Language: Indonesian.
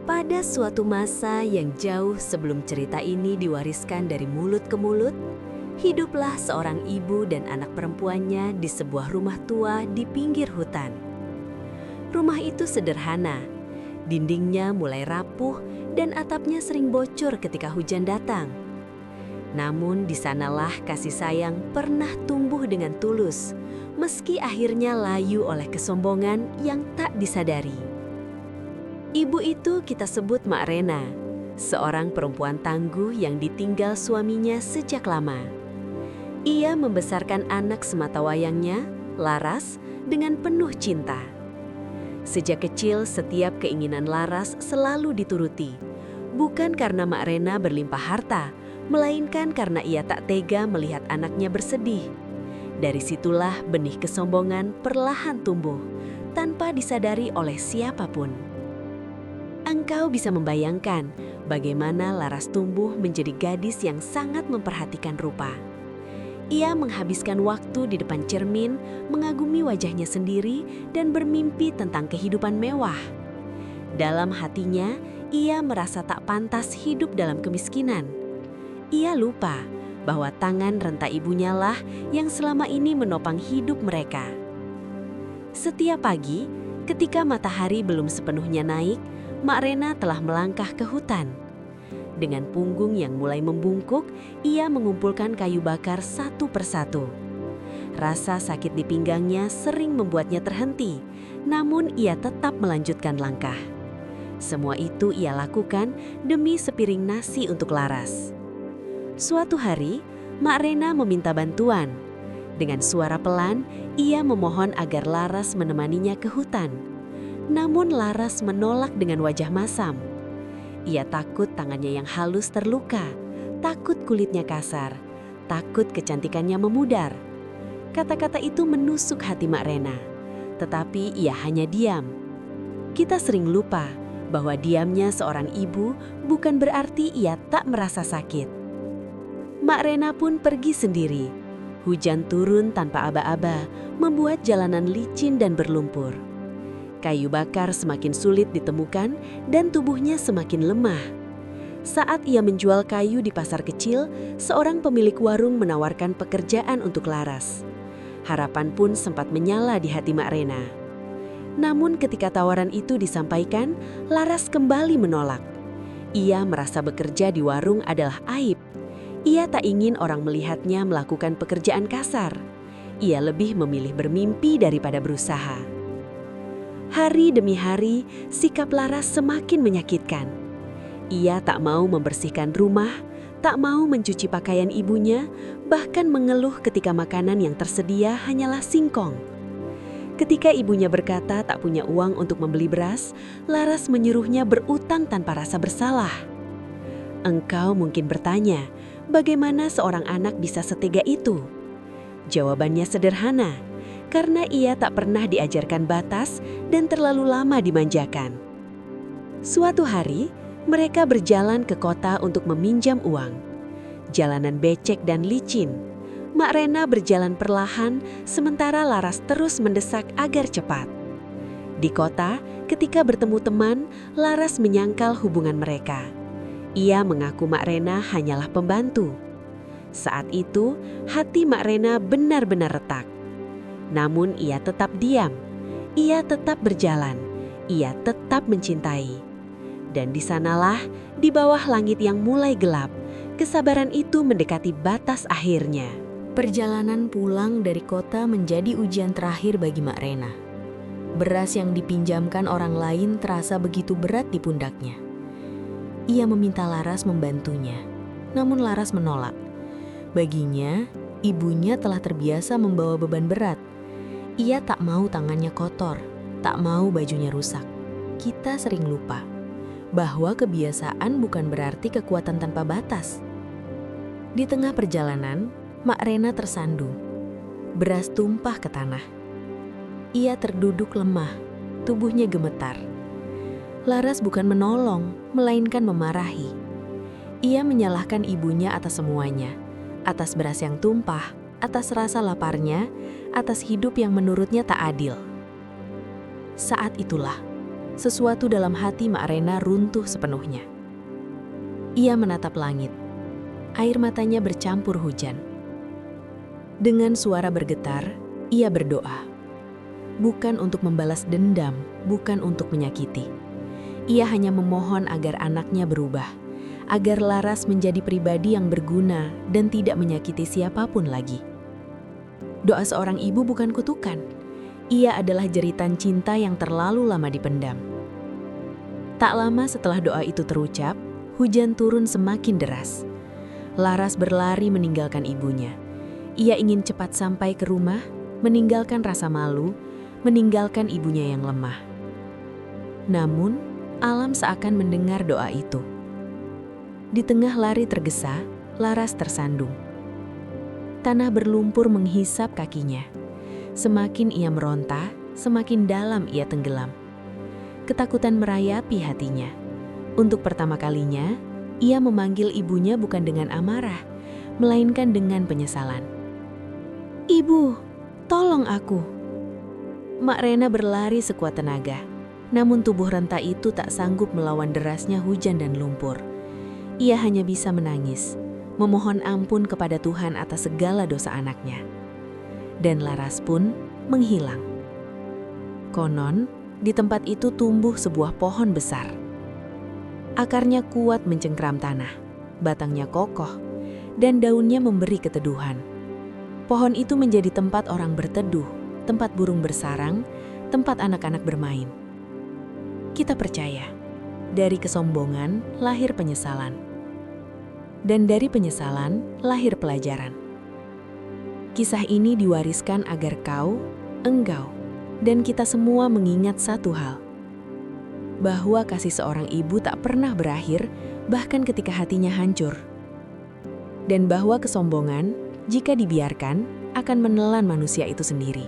Pada suatu masa yang jauh sebelum cerita ini diwariskan dari mulut ke mulut, hiduplah seorang ibu dan anak perempuannya di sebuah rumah tua di pinggir hutan. Rumah itu sederhana, dindingnya mulai rapuh dan atapnya sering bocor ketika hujan datang. Namun di sanalah kasih sayang pernah tumbuh dengan tulus, meski akhirnya layu oleh kesombongan yang tak disadari. Ibu itu kita sebut Mak Rena, seorang perempuan tangguh yang ditinggal suaminya sejak lama. Ia membesarkan anak sematawayangnya, Laras, dengan penuh cinta. Sejak kecil setiap keinginan Laras selalu dituruti, bukan karena Mak Rena berlimpah harta, melainkan karena ia tak tega melihat anaknya bersedih. Dari situlah benih kesombongan perlahan tumbuh, tanpa disadari oleh siapapun. Engkau bisa membayangkan bagaimana Laras tumbuh menjadi gadis yang sangat memperhatikan rupa. Ia menghabiskan waktu di depan cermin, mengagumi wajahnya sendiri dan bermimpi tentang kehidupan mewah. Dalam hatinya, ia merasa tak pantas hidup dalam kemiskinan. Ia lupa bahwa tangan renta ibunya lah yang selama ini menopang hidup mereka. Setiap pagi, ketika matahari belum sepenuhnya naik, Mak Rena telah melangkah ke hutan. Dengan punggung yang mulai membungkuk, ia mengumpulkan kayu bakar satu persatu. Rasa sakit di pinggangnya sering membuatnya terhenti, namun ia tetap melanjutkan langkah. Semua itu ia lakukan demi sepiring nasi untuk Laras. Suatu hari, Mak Rena meminta bantuan. Dengan suara pelan, ia memohon agar Laras menemaninya ke hutan. Namun Laras menolak dengan wajah masam. Ia takut tangannya yang halus terluka, takut kulitnya kasar, takut kecantikannya memudar. Kata-kata itu menusuk hati Mak Rena, tetapi ia hanya diam. Kita sering lupa bahwa diamnya seorang ibu bukan berarti ia tak merasa sakit. Mak Rena pun pergi sendiri. Hujan turun tanpa aba-aba, membuat jalanan licin dan berlumpur. Kayu bakar semakin sulit ditemukan dan tubuhnya semakin lemah. Saat ia menjual kayu di pasar kecil, seorang pemilik warung menawarkan pekerjaan untuk Laras. Harapan pun sempat menyala di hati Mak Rena. Namun ketika tawaran itu disampaikan, Laras kembali menolak. Ia merasa bekerja di warung adalah aib. Ia tak ingin orang melihatnya melakukan pekerjaan kasar. Ia lebih memilih bermimpi daripada berusaha. Hari demi hari, sikap Laras semakin menyakitkan. Ia tak mau membersihkan rumah, tak mau mencuci pakaian ibunya, bahkan mengeluh ketika makanan yang tersedia hanyalah singkong. Ketika ibunya berkata tak punya uang untuk membeli beras, Laras menyuruhnya berutang tanpa rasa bersalah. Engkau mungkin bertanya, bagaimana seorang anak bisa setega itu? Jawabannya sederhana. Karena ia tak pernah diajarkan batas dan terlalu lama dimanjakan. Suatu hari, mereka berjalan ke kota untuk meminjam uang. Jalanan becek dan licin. Mak Rena berjalan perlahan, sementara Laras terus mendesak agar cepat. Di kota, ketika bertemu teman, Laras menyangkal hubungan mereka. Ia mengaku Mak Rena hanyalah pembantu. Saat itu, hati Mak Rena benar-benar retak. Namun ia tetap diam, ia tetap berjalan, ia tetap mencintai. Dan di sanalah, di bawah langit yang mulai gelap, kesabaran itu mendekati batas akhirnya. Perjalanan pulang dari kota menjadi ujian terakhir bagi Mak Rena. Beras yang dipinjamkan orang lain terasa begitu berat di pundaknya. Ia meminta Laras membantunya, namun Laras menolak. Baginya, ibunya telah terbiasa membawa beban berat. Ia tak mau tangannya kotor, tak mau bajunya rusak. Kita sering lupa bahwa kebiasaan bukan berarti kekuatan tanpa batas. Di tengah perjalanan, Mak Rena tersandung. Beras tumpah ke tanah. Ia terduduk lemah, tubuhnya gemetar. Laras bukan menolong, melainkan memarahi. Ia menyalahkan ibunya atas semuanya, atas beras yang tumpah, atas rasa laparnya, atas hidup yang menurutnya tak adil. Saat itulah, sesuatu dalam hati Mak Rena runtuh sepenuhnya. Ia menatap langit. Air matanya bercampur hujan. Dengan suara bergetar, ia berdoa. Bukan untuk membalas dendam, bukan untuk menyakiti. Ia hanya memohon agar anaknya berubah, agar Laras menjadi pribadi yang berguna dan tidak menyakiti siapapun lagi. Doa seorang ibu bukan kutukan. Ia adalah jeritan cinta yang terlalu lama dipendam. Tak lama setelah doa itu terucap, hujan turun semakin deras. Laras berlari meninggalkan ibunya. Ia ingin cepat sampai ke rumah, meninggalkan rasa malu, meninggalkan ibunya yang lemah. Namun, alam seakan mendengar doa itu. Di tengah lari tergesa, Laras tersandung. Tanah berlumpur menghisap kakinya. Semakin ia meronta, semakin dalam ia tenggelam. Ketakutan merayapi hatinya. Untuk pertama kalinya, ia memanggil ibunya bukan dengan amarah, melainkan dengan penyesalan. "Ibu, tolong aku." Mak Rena berlari sekuat tenaga, namun tubuh renta itu tak sanggup melawan derasnya hujan dan lumpur. Ia hanya bisa menangis, memohon ampun kepada Tuhan atas segala dosa anaknya. Dan Laras pun menghilang. Konon, di tempat itu tumbuh sebuah pohon besar. Akarnya kuat mencengkram tanah, batangnya kokoh, dan daunnya memberi keteduhan. Pohon itu menjadi tempat orang berteduh, tempat burung bersarang, tempat anak-anak bermain. Kita percaya, dari kesombongan lahir penyesalan. Dan dari penyesalan lahir pelajaran. Kisah ini diwariskan agar kau, engkau, dan kita semua mengingat satu hal. Bahwa kasih seorang ibu tak pernah berakhir, bahkan ketika hatinya hancur. Dan bahwa kesombongan, jika dibiarkan, akan menelan manusia itu sendiri.